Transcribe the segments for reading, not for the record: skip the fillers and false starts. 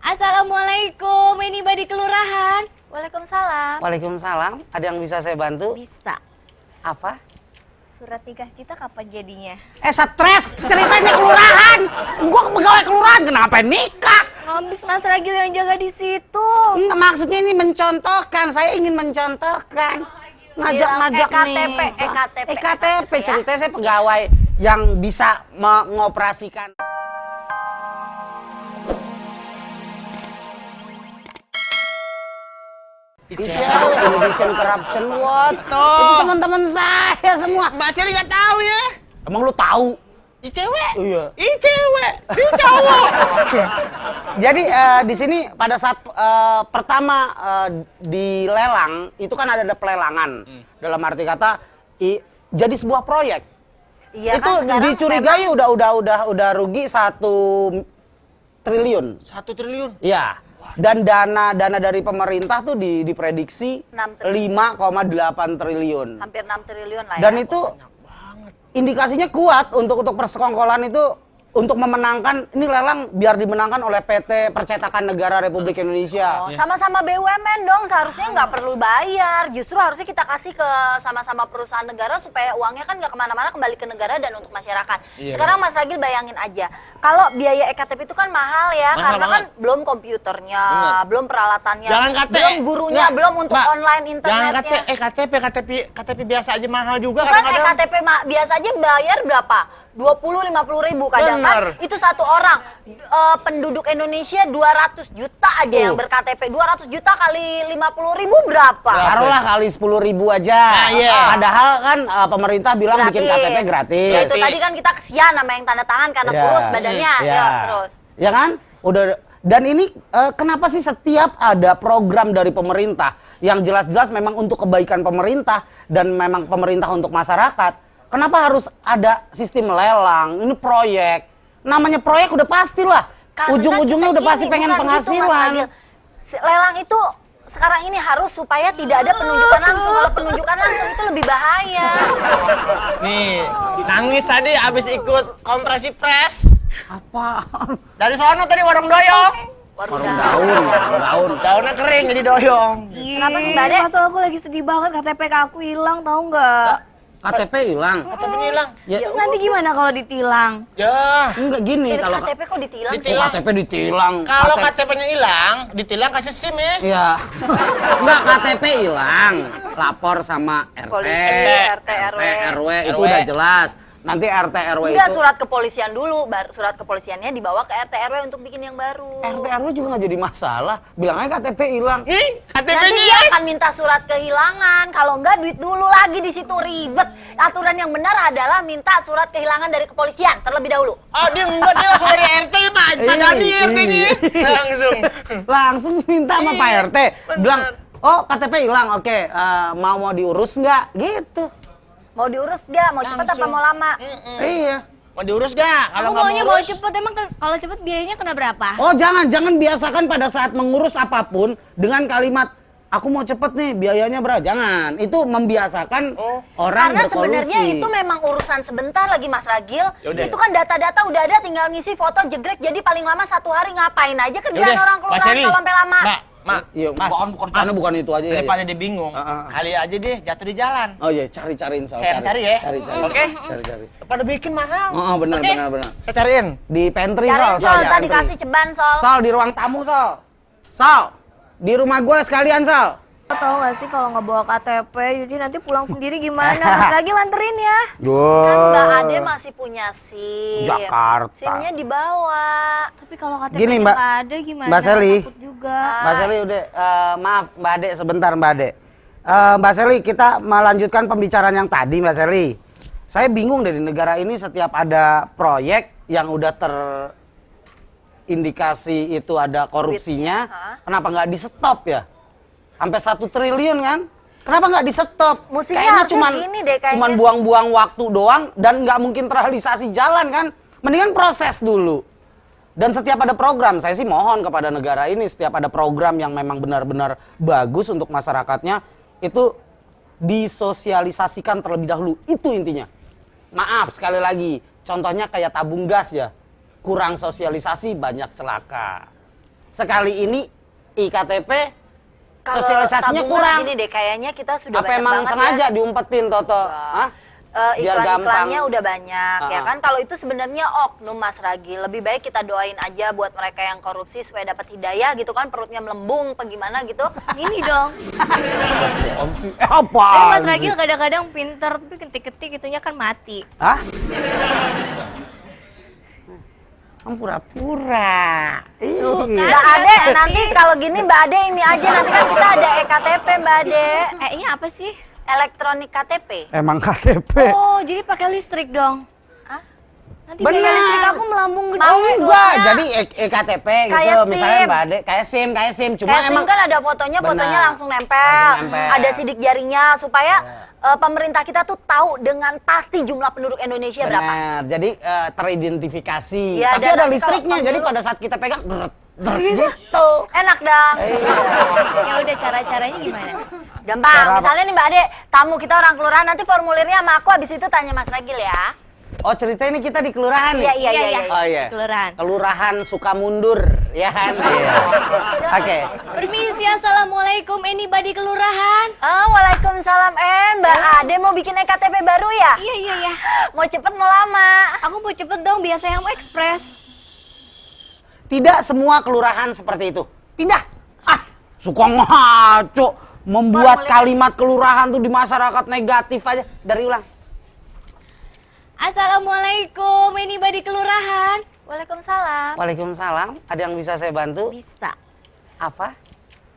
Assalamualaikum, ini Badi Kelurahan. Waalaikumsalam. Waalaikumsalam. Ada yang bisa saya bantu? Bisa. Apa? Surat nikah kita kapan jadinya? Stres. Ceritanya kelurahan. Gua pegawai kelurahan, kenapa nikah? Habis Mas Ragil yang jaga di situ. Enggak, maksudnya ini mencontohkan. Saya ingin mencontohkan. Ngajak-ngajak nih. EKTP. Ceritanya saya pegawai yang bisa mengoperasikan. Indonesian Corruption Watch. Itu teman-teman saya semua. Mbak Seri nggak tahu ya? Emang lu tahu? ICW? Iya. ICW? Ini cowok. Jadi di sini pada saat pertama dilelang itu kan ada pelelangan. Dalam arti kata jadi sebuah proyek. Iya itu kan, dicurigai udah rugi 1 triliun. 1 triliun? Iya. Dan dana dari pemerintah tuh diprediksi 5,8 triliun. Hampir 6 triliun lah ya. Dan itu indikasinya kuat untuk persekongkolan itu untuk memenangkan ini lelang biar dimenangkan oleh PT Percetakan Negara Republik Indonesia. Oh, sama-sama BUMN dong, seharusnya nggak perlu bayar. Justru harusnya kita kasih ke sama-sama perusahaan negara supaya uangnya kan nggak kemana-mana, kembali ke negara dan untuk masyarakat. Iya, sekarang Mas Ragil bayangin aja, kalau biaya EKTP itu kan mahal ya, Mahal karena banget. kan belum komputernya, belum peralatannya, Jangan belum gurunya, Nggak, belum untuk Mbak, online jangan internetnya. KTP biasa aja mahal juga Bukan kadang-kadang. EKTP biasa aja bayar berapa? 20-50 ribu kadang Bener. kan. Itu satu orang. Penduduk Indonesia 200 juta aja yang ber-KTP. 200 juta kali 50 ribu berapa? Taruhlah kali 10.000 aja. Nah, iya. Padahal kan pemerintah bilang bikin KTP gratis. Ya, itu tadi kan kita kesian sama yang tanda tangan karena Ya. kurus badannya. Ya. Ya, terus. Ya kan? Udah. Dan ini kenapa sih setiap ada program dari pemerintah yang jelas-jelas memang untuk kebaikan pemerintah dan memang pemerintah untuk masyarakat, kenapa harus ada sistem lelang? Ini proyek. Namanya proyek udah pastilah. Karena Ujung-ujungnya kita udah pasti ini, pengen bukan gitu, Mas penghasilan. Ragil. Lelang itu sekarang ini harus supaya tidak ada penunjukan langsung. Kalau penunjukan langsung itu lebih bahaya. Nih, nangis tadi abis ikut konferensi pres. Apaan? Dari sono tadi warung doyong. Warung Daun. Daunnya kering jadi doyong. Kenapa sih, Mbak Dek? Masa aku lagi sedih banget, KTP aku hilang, tahu nggak? KTP hilang. KTP-nya hilang. Ya, Terus nanti gimana kalau ditilang? Ya. enggak gini Jadi kalau KTP kok ditilang? Kok KTP ditilang. Kalau KTP-nya hilang, ditilang kasih SIM ya. Iya. Enggak, KTP hilang. Lapor sama RT. Polisi, RT, RW. Itu udah jelas. Nanti RT RW Enggak, itu surat kepolisian dulu, surat kepolisiannya dibawa ke RT RW untuk bikin yang baru. RT RW juga nggak jadi masalah. Bilang aja KTP hilang. Nih, Nanti KTP-nya dia akan minta surat kehilangan. Kalau enggak, duit dulu lagi di situ, ribet. Aturan yang benar adalah minta surat kehilangan dari kepolisian terlebih dahulu. Oh, dia enggak, dia langsung dari RT mah. Padahal dia RT-nya. Langsung. Langsung minta sama Pak RT. Bilang, oh KTP hilang, oke. Mau diurus nggak? Gitu. Mau diurus nggak? Mau cepet apa Langsung. mau lama? Iya. Mau diurus gak? Aku Kalau nggak maunya mau mau urus, cepet, emang kalau cepet biayanya kena berapa? Oh jangan biasakan pada saat mengurus apapun dengan kalimat aku mau cepet nih biayanya berapa. Jangan. Itu membiasakan orang Karena berkolusi. sebenarnya itu memang urusan sebentar lagi, Mas Ragil. Yaudah. Itu kan data-data udah ada, tinggal ngisi foto jegrek. Jadi paling lama 1 hari, ngapain aja kerjaan Yaudah, orang Mas kelurahan Heri. kalau sampai lama. Mak, Iya, Mas, bukan itu aja ya. daripada dia bingung, kali aja deh jatuh di jalan. Oh iya, cariin soal. Saya cari ya. Cari. Oke? Cari. Pada bikin mahal. Oh, benar, Oke? benar. Saya cariin. Di pantry Cariin, Sol, ya, tadi pantry. kasih ceban, Sol. Sol di ruang tamu, Sol. Sol, di rumah gue sekalian, Sol. Tahu nggak sih kalau nggak bawa KTP, jadi nanti pulang sendiri gimana? Mas Ragil anterin ya. Kan Mbak Ade masih punya SIM. Jakarta. SIM-nya dibawa. Tapi kalau KTP Gini, Mbak. nggak ada gimana? Mbak Seli. Takut juga. Mbak Seli udah, maaf Mbak Ade sebentar Mbak Ade. Mbak Seli, kita melanjutkan pembicaraan yang tadi Mbak Seli. Saya bingung dari negara ini setiap ada proyek yang udah terindikasi itu ada korupsinya, kenapa nggak di stop ya? Sampai 1 triliun kan? Kenapa nggak di stop? Mestinya harusnya gini deh, kayaknya. Cuman buang-buang waktu doang dan nggak mungkin terrealisasi jalan kan? Mendingan proses dulu. Dan setiap ada program, saya sih mohon kepada negara ini setiap ada program yang memang benar-benar bagus untuk masyarakatnya, itu disosialisasikan terlebih dahulu. Itu intinya. Maaf sekali lagi, contohnya kayak tabung gas ya. Kurang sosialisasi banyak celaka. sekali ini IKTP Kalau sosialisasinya tabungan kurang. Gini deh, kayaknya kita sudah Apa banyak emang banget sengaja ya. diumpetin Toto? Hah? Biar Iklan-iklannya gampang. udah banyak ya Ah. kan. Kalau itu sebenarnya oknum Mas Ragi. Lebih baik kita doain aja buat mereka yang korupsi supaya dapat hidayah gitu kan, perutnya melembung apa gimana gitu. Ini dong. Apa? Tapi Mas Ragil kadang-kadang pinter, tapi ketik-ketik itunya kan mati. Hah? Kamu pura-pura. Iya. Mbak Ade, nanti kalau gini Mbak Ade ini aja, nanti kan kita ada EKTP Mbak Ade. Ini apa sih? Elektronik KTP. Emang KTP. Oh, jadi pakai listrik dong. Hah? Nanti Bener. biaya listrik aku melambung gede. Oh enggak, Maksudnya jadi EKTP gitu, kayak misalnya SIM. Mbak Ade, kayak SIM, cuma Kayak SIM emang kan ada fotonya, fotonya Benar. langsung nempel. Langsung nempel. Ada sidik jarinya supaya pemerintah kita tuh tahu dengan pasti jumlah penduduk Indonesia berapa. benar, jadi teridentifikasi. Iya, Tapi dan ada nanti listriknya, kalau jadi pemilu- pada saat kita pegang, gitu. Enak dah. Ya udah cara-caranya gimana? Gampang. Cara apa? Misalnya nih Mbak Ade, tamu kita orang kelurahan, nanti formulirnya sama aku, habis itu tanya Mas Ragil ya. Oh cerita ini kita di kelurahan nih? Iya, iya. Oh iya. Kelurahan. Kelurahan Sukamundur, ya kan? Iya. Oke. Permisi, assalamualaikum. Ini Badi Kelurahan. Waalaikumsalam. Mbak Ade mau bikin EKTP baru ya? Iya. Mau cepet mau lama? Aku mau cepet dong, biasa yang mau ekspres. Tidak semua kelurahan seperti itu. Pindah. Suka ngaco. Membuat Formulir. kalimat kelurahan tuh di masyarakat negatif aja. Dari ulang. Assalamualaikum, ini Badi Kelurahan. Waalaikumsalam. Waalaikumsalam. Ada yang bisa saya bantu? Bisa. Apa?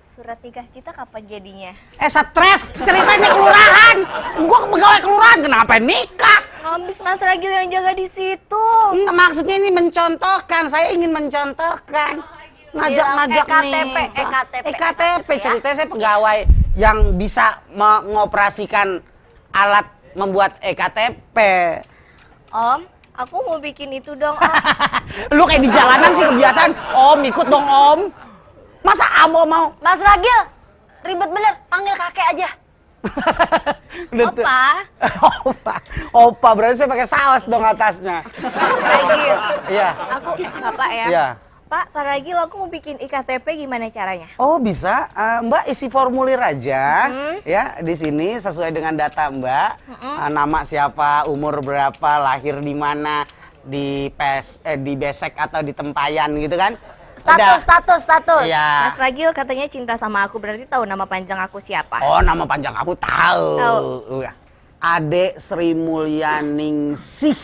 Surat nikah kita kapan jadinya? Stres. Ceritanya kelurahan. Gua pegawai kelurahan. Kenapa nikah? Habis Mas Ragil yang jaga di situ. Enggak, maksudnya ini mencontohkan. Saya ingin mencontohkan. Ngajak-ngajak EKTP, nih. EKTP ya. Ceritanya saya pegawai yang bisa mengoperasikan alat membuat EKTP. Om, aku mau bikin itu dong, Om. Lu kayak di jalanan sih kebiasaan. Om, ikut dong Om. Masa Amo mau? Mas Ragil, ribet bener, panggil kakek aja. Opa, Opa, berarti saya pakai saus dong atasnya. Mas Ragil. Iya. Aku, Bapak ya. Iya. Pak Ragil, aku mau bikin IKTP, gimana caranya? Oh bisa, Mbak isi formulir aja, ya di sini sesuai dengan data Mbak, nama siapa, umur berapa, lahir di mana, di Besek atau di Tempayan gitu kan? Status. Iya. Mas Ragil katanya cinta sama aku, berarti tahu nama panjang aku siapa? Oh nama panjang aku tahu. Tahu. Ade Sri Mulyaningsih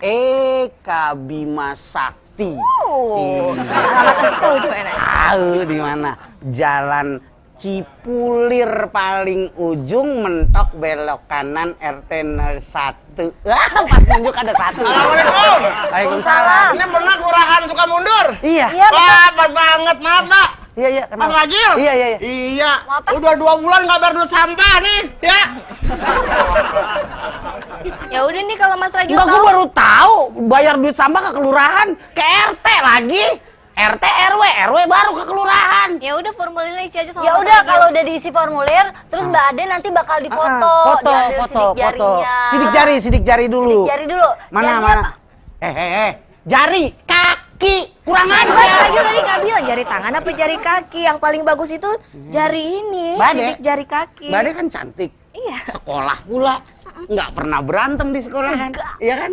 Eka Bima Sakti. Oh, alamat aku tahu di mana? Tahu di mana? Jalan Cipulir paling ujung, mentok belok kanan RT 01. Pas nunjuk ada satu. Assalamualaikum. Waalaikumsalam. Ini benar kelurahan Sukamundur? Iya. Iya, Wah, pas banget, maaf Pak. Iya. Mas Ragil? Iya. Iya. Mau apa? Udah 2 bulan nggak bayar duit sampah nih, ya. Ya udah nih kalau Mas Ragil Enggak, tahu. gue baru tahu bayar duit sampah ke kelurahan, ke RT lagi. RT RW baru ke kelurahan. Ya udah formulirnya isi aja sama Ya Mas udah, Ragil. kalau udah diisi formulir, terus Mbak Ade nanti bakal difoto, diambil sidik jarinya. Sidik jari dulu. Sidik jari dulu. Mana Jarinya mana? apa? Jari, kaki, kurang Mas aja. Ragil tadi nggak bilang jari tangan apa jari kaki. Yang paling bagus itu jari ini, Bade. sidik jari kaki. Bade kan cantik. Iya. Sekolah pula. Nggak pernah berantem di sekolahan. Iya kan?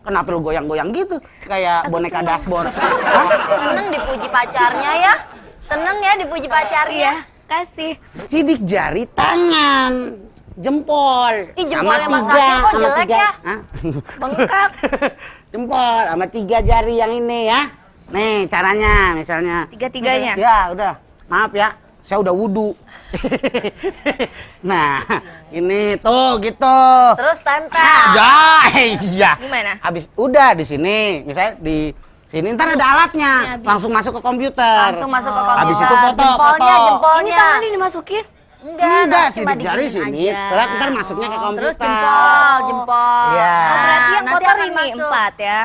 Kenapa lu goyang-goyang gitu? Kayak boneka dashboard. Hah? Seneng dipuji pacarnya ya? Seneng ya dipuji pacarnya? Iya, kasih. Sidik jari tangan, jempol. Ih, sama jempolnya Mas tiga, Ragil kok sama jelek tiga. ya? Hah? Bengkak. Jempol sama 3 jari yang ini ya. Nih caranya misalnya. Tiga-tiganya. Ya udah, maaf ya, saya udah wudhu. Nah, ini tuh gitu. Terus tempel. Ya, iya. Gimana? Habis udah di sini, misalnya di sini ntar ada alatnya, langsung masuk ke komputer. Langsung masuk ke komputer. Habis itu foto, Jempolnya, foto. jempolnya. Ini tangan ini dimasukin. Enggak, Enggak, cuma sidik jari diginiin sini, aja. setelah ntar masuknya ke Terus komputer. jempol. Iya. Oh, berarti yang nanti kotor akan ini masuk. 4 ya.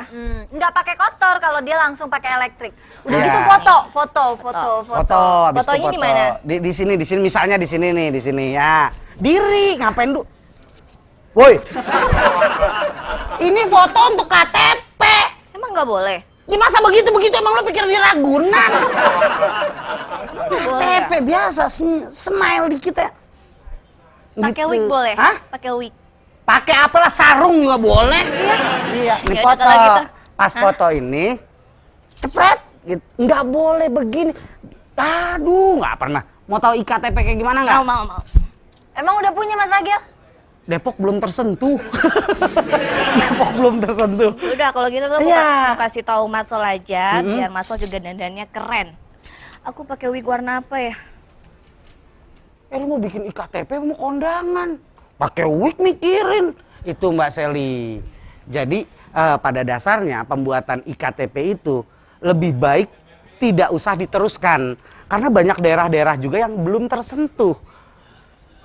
Enggak pakai kotor kalau dia langsung pakai elektrik. Udah Iya. gitu foto. Foto, habis itu Fotonya foto. di mana? Di sini, misalnya di sini nih, di sini ya. Diri, ngapain lu? Woi. Ini foto untuk KTP. Emang nggak boleh? Ya masa begitu-begitu emang lu pikir di Ragunan? KTP biasa, smile dikit ya. Pakai Gitu. wig boleh? Hah? Pakai wig. Pakai apalah, sarung juga boleh. Iya, nih Ya udah foto. kalau gitu. Pas foto ini, cepet. Gitu. Nggak boleh begini. Aduh, nggak pernah. Mau tahu IKTP kayak gimana nggak? Mau. Emang udah punya Mas Ragil? Depok belum tersentuh. Depok belum tersentuh. Udah kalau gitu tuh Iya. mau kasih tahu Matsol aja, biar Matsol juga dandannya keren. Aku pakai wig warna apa ya? Lu mau bikin IKTP mau kondangan? Pakai wig mikirin. Itu Mbak Seli. Jadi pada dasarnya pembuatan IKTP itu lebih baik tidak usah diteruskan. Karena banyak daerah-daerah juga yang belum tersentuh.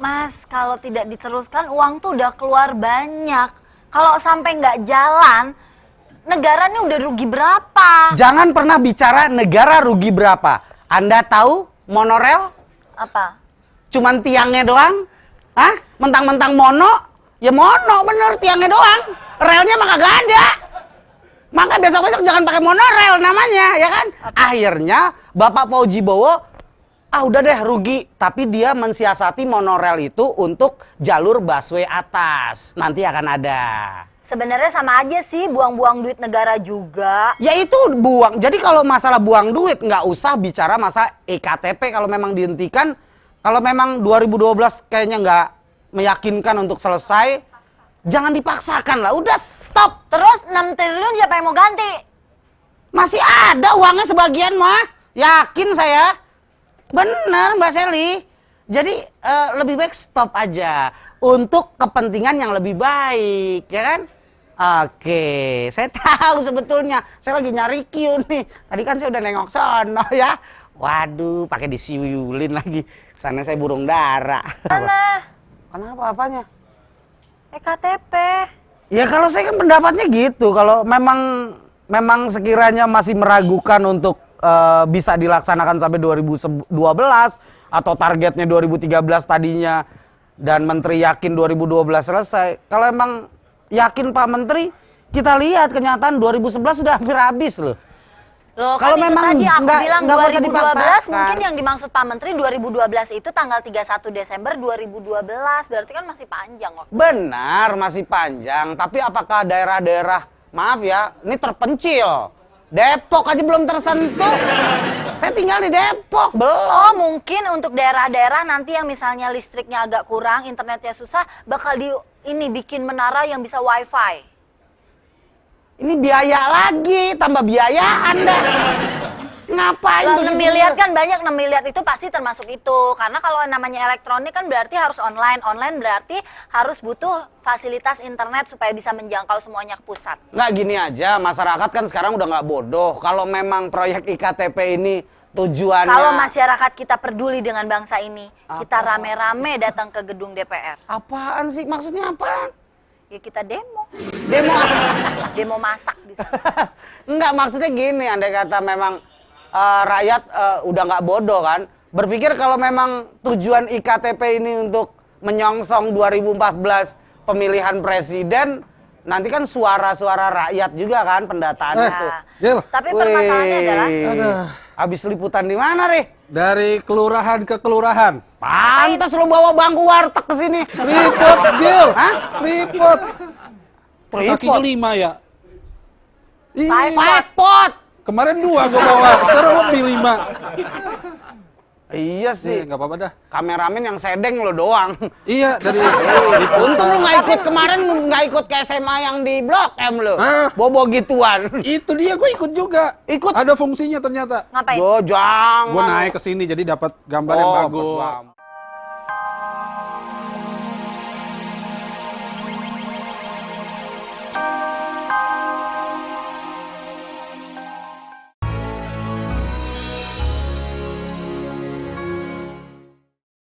Mas, kalau tidak diteruskan uang tuh udah keluar banyak. Kalau sampai nggak jalan, negaranya udah rugi berapa? Jangan pernah bicara negara rugi berapa. Anda tahu monorel? Apa? Cuman tiangnya doang? Hah? Mentang-mentang mono? Ya mono bener, tiangnya doang. Relnya mah kagak ada. Maka besok-besok jangan pakai monorel namanya, ya kan? Akhirnya Bapak Fauji Bowo, udah deh rugi. Tapi dia mensiasati monorel itu untuk jalur busway atas. Nanti akan ada. Sebenarnya sama aja sih, buang-buang duit negara juga. Ya itu buang. Jadi kalau masalah buang duit, nggak usah bicara masa EKTP kalau memang dihentikan. Kalau memang 2012 kayaknya nggak meyakinkan untuk selesai, jangan dipaksakan lah. Udah stop. Terus 6 triliun siapa yang mau ganti? Masih ada uangnya sebagian mah. Yakin saya. Bener Mbak Seli. Jadi lebih baik stop aja. Untuk kepentingan yang lebih baik, ya kan? Oke, saya tahu sebetulnya. Saya lagi nyari Q nih. Tadi kan saya udah nengok sono ya. Waduh, pakai disiulin lagi. Sana saya burung dara. Mana? Kenapa apanya? EKTP. Ya kalau saya kan pendapatnya gitu. Kalau memang sekiranya masih meragukan untuk bisa dilaksanakan sampai 2012 atau targetnya 2013 tadinya dan Menteri yakin 2012 selesai. Kalau emang yakin Pak Menteri, kita lihat kenyataan 2011 sudah hampir habis loh. Loh, Kalau kan memang itu tadi aku bilang nggak usah 2012, dipaksakan. mungkin yang dimaksud Pak Menteri 2012 itu tanggal 31 Desember 2012. Berarti kan masih panjang waktu. Benar, masih panjang. Tapi apakah daerah-daerah, maaf ya, ini terpencil. Depok aja belum tersentuh. Saya tinggal di Depok, belum. Oh, mungkin untuk daerah-daerah nanti yang misalnya listriknya agak kurang, internetnya susah, bakal bikin menara yang bisa wifi. Ini biaya lagi, tambah biaya Anda. Ngapain Kalau 6 begitu? miliar kan banyak, 6 miliar itu pasti termasuk itu. Karena kalau namanya elektronik kan berarti harus online. Online berarti harus butuh fasilitas internet supaya bisa menjangkau semuanya ke pusat. Nggak gini aja, masyarakat kan sekarang udah nggak bodoh. Kalau memang proyek IKTP ini tujuannya... Kalau masyarakat kita peduli dengan bangsa ini, kita rame-rame datang ke gedung DPR. Apaan sih? Maksudnya apaan? Ya kita demo. Demo apa? Demo masak di sana. Enggak, maksudnya gini, andai kata memang rakyat udah nggak bodoh kan, berpikir kalau memang tujuan IKTP ini untuk menyongsong 2014 pemilihan presiden, nanti kan suara-suara rakyat juga kan pendataan itu. Gil, Tapi permasalahannya adalah aduh, Habis liputan di mana, Ri? dari kelurahan ke kelurahan. Pantes lo bawa bangku warteg ke sini. Tripod, Gil. Hah? Tripod. Kakinya Tripod. 5 ya? Iya. Five pot. Kemarin 2 gua bawa, sekarang lebih 5. Iya sih. Nggak apa-apa dah. Kameramen yang sedeng lo doang. Iya, dari Untung lu nggak ikut kemarin, nggak ikut ke SMA yang di Blok M lo. Hah? Bobo gituan. Itu dia, gue ikut juga. Ikut? Ada fungsinya ternyata. ngapain? Jangan. Gue naik ke sini jadi dapat gambar yang Oh, bagus. bagus.